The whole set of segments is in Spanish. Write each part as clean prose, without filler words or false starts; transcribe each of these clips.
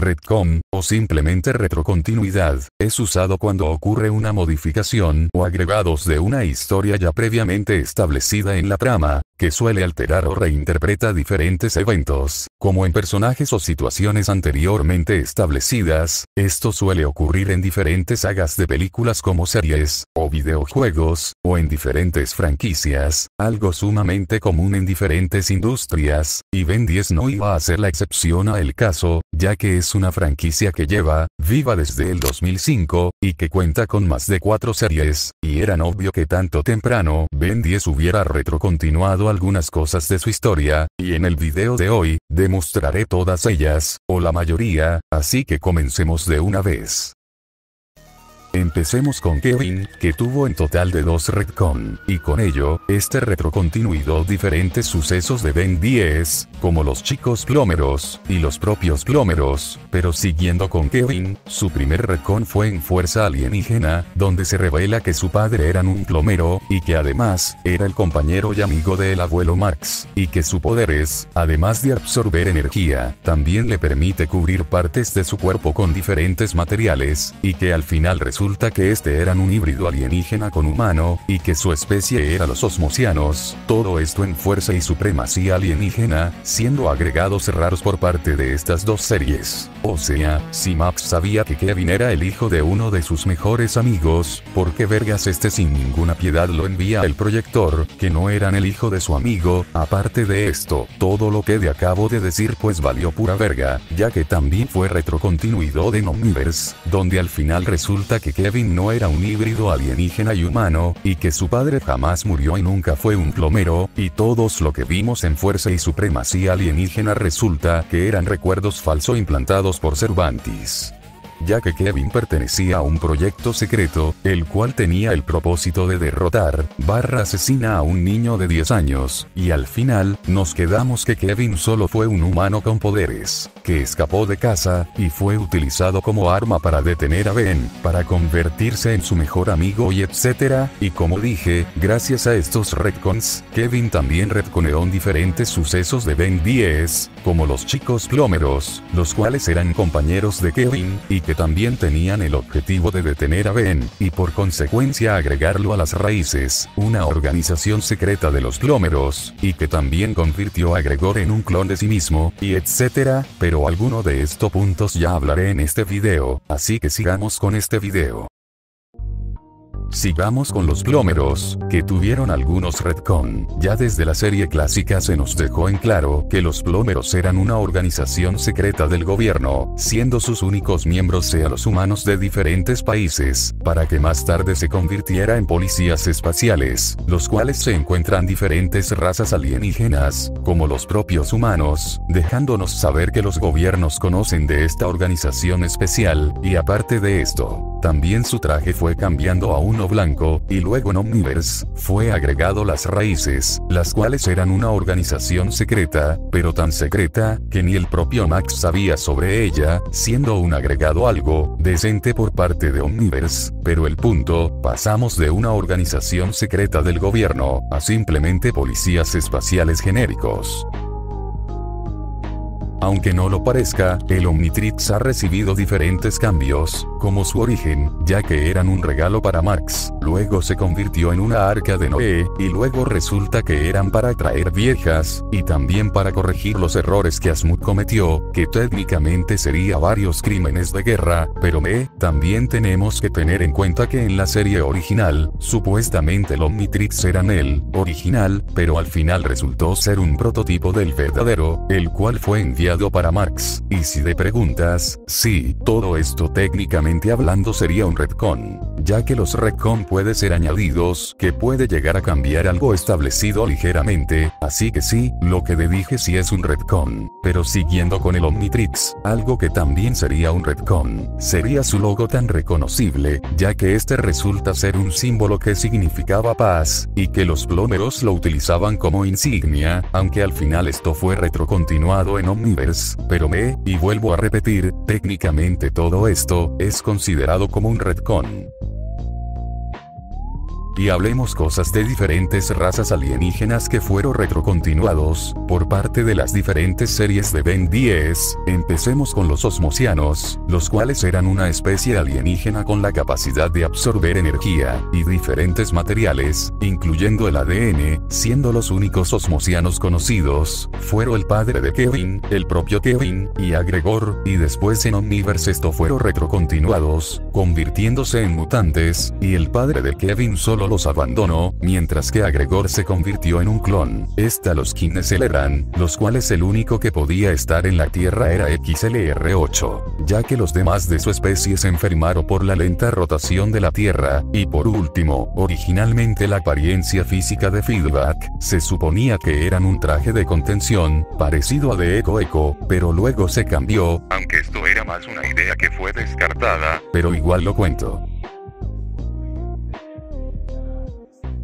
Retcon, o simplemente retrocontinuidad, es usado cuando ocurre una modificación o agregados de una historia ya previamente establecida en la trama, que suele alterar o reinterpreta diferentes eventos, como en personajes o situaciones anteriormente establecidas. Esto suele ocurrir en diferentes sagas de películas como series, o videojuegos, o en diferentes franquicias, algo sumamente común en diferentes industrias, y Ben 10 no iba a ser la excepción a el caso, ya que es una franquicia que lleva viva desde el 2005, y que cuenta con más de 4 series, y era obvio que tanto temprano Ben 10 hubiera retrocontinuado algunas cosas de su historia, y en el video de hoy, demostraré todas ellas, o la mayoría, así que comencemos de una vez. Empecemos con Kevin, que tuvo en total de 2 retcon, y con ello, este retrocontinuó diferentes sucesos de Ben 10, como los chicos plomeros, y los propios plomeros, pero siguiendo con Kevin, su primer retcon fue en Fuerza Alienígena, donde se revela que su padre era un plomero, y que además, era el compañero y amigo del abuelo Max, y que su poder es, además de absorber energía, también le permite cubrir partes de su cuerpo con diferentes materiales, y que al final resulta que este era un híbrido alienígena con humano, y que su especie era los osmosianos, todo esto en Fuerza y Supremacía Alienígena, siendo agregados raros por parte de estas 2 series. O sea, si Max sabía que Kevin era el hijo de uno de sus mejores amigos, ¿por qué vergas este sin ninguna piedad lo envía al proyector, que no eran el hijo de su amigo? Aparte de esto, todo lo que acabo de decir pues valió pura verga, ya que también fue retrocontinuado de Omniverse, donde al final resulta que Kevin no era un híbrido alienígena y humano, y que su padre jamás murió y nunca fue un plomero, y todos lo que vimos en Fuerza y Supremacía Alienígena resulta que eran recuerdos falsos implantados por Cervantes, ya que Kevin pertenecía a un proyecto secreto, el cual tenía el propósito de derrotar, asesina a un niño de 10 años, y al final, nos quedamos que Kevin solo fue un humano con poderes, que escapó de casa, y fue utilizado como arma para detener a Ben, para convertirse en su mejor amigo y etcétera, y como dije, gracias a estos retcons, Kevin también retconeó diferentes sucesos de Ben 10, como los chicos plomeros, los cuales eran compañeros de Kevin, y que también tenían el objetivo de detener a Ben, y por consecuencia agregarlo a las raíces, una organización secreta de los plomeros, y que también convirtió a Gregor en un clon de sí mismo, y etcétera, pero alguno de estos puntos ya hablaré en este video, así que sigamos con este video. Sigamos con los plomeros, que tuvieron algunos retcon. Ya desde la serie clásica se nos dejó en claro que los plomeros eran una organización secreta del gobierno, siendo sus únicos miembros sean los humanos de diferentes países, para que más tarde se convirtiera en policías espaciales, los cuales se encuentran diferentes razas alienígenas, como los propios humanos, dejándonos saber que los gobiernos conocen de esta organización especial, y aparte de esto, también su traje fue cambiando a uno blanco, y luego en Omniverse, fue agregado las raíces, las cuales eran una organización secreta, pero tan secreta, que ni el propio Max sabía sobre ella, siendo un agregado algo decente por parte de Omniverse, pero el punto, pasamos de una organización secreta del gobierno, a simplemente policías espaciales genéricos. Aunque no lo parezca, el Omnitrix ha recibido diferentes cambios, como su origen, ya que eran un regalo para Max, luego se convirtió en una arca de Noé, y luego resulta que eran para atraer viejas, y también para corregir los errores que Asmund cometió, que técnicamente sería varios crímenes de guerra, pero también tenemos que tener en cuenta que en la serie original, supuestamente el Omnitrix era el original, pero al final resultó ser un prototipo del verdadero, el cual fue enviado para Max, y si te preguntas, sí, todo esto técnicamente hablando sería un retcon, ya que los retcon pueden ser añadidos, que puede llegar a cambiar algo establecido ligeramente, así que sí, lo que te dije sí es un retcon, pero siguiendo con el Omnitrix, algo que también sería un retcon, sería su logo tan reconocible, ya que este resulta ser un símbolo que significaba paz, y que los plomeros lo utilizaban como insignia, aunque al final esto fue retrocontinuado en Omniverse, pero y vuelvo a repetir, técnicamente todo esto, es considerado como un retcon. y hablemos cosas de diferentes razas alienígenas que fueron retrocontinuados por parte de las diferentes series de Ben 10. Empecemos con los osmosianos, los cuales eran una especie alienígena con la capacidad de absorber energía y diferentes materiales, incluyendo el ADN, siendo los únicos osmosianos conocidos, fueron el padre de Kevin, el propio Kevin, y a Gregor, y después en Omniverse esto fueron retrocontinuados, convirtiéndose en mutantes, y el padre de Kevin solo los abandonó, mientras que a Gregor se convirtió en un clon. Los Kinesel eran, los cuales el único que podía estar en la Tierra era XLR8, ya que los demás de su especie se enfermaron por la lenta rotación de la Tierra, y por último, originalmente la apariencia física de Feedback, se suponía que eran un traje de contención, parecido a de Echo, pero luego se cambió, aunque esto era más una idea que fue descartada, pero igual lo cuento.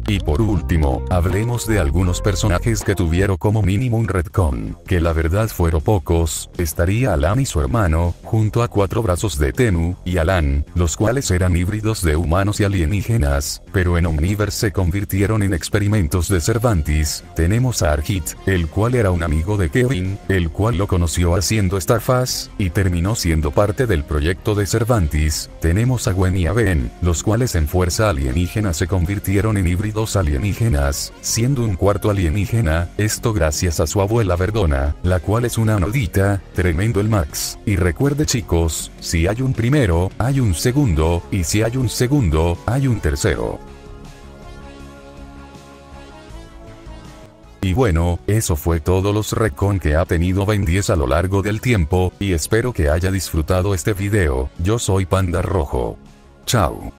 Y por último, hablemos de algunos personajes que tuvieron como mínimo un retcon, que la verdad fueron pocos. Estaría Alan y su hermano, junto a 4 brazos de Temu, y Alan, los cuales eran híbridos de humanos y alienígenas, pero en Omniverse se convirtieron en experimentos de Cervantes. Tenemos a Argit, el cual era un amigo de Kevin, el cual lo conoció haciendo estafas, y terminó siendo parte del proyecto de Cervantes. Tenemos a Gwen y a Ben, los cuales en fuerza alienígena se convirtieron en híbridos alienígenas, siendo un cuarto alienígena, esto gracias a su abuela Verdona, la cual es una nodita, tremendo el Max. Y recuerde chicos, si hay un primero, hay un segundo, y si hay un segundo, hay un tercero. Y bueno, eso fue todos los retcon que ha tenido Ben 10 a lo largo del tiempo, y espero que haya disfrutado este video. Yo soy Panda Rojo. Chao.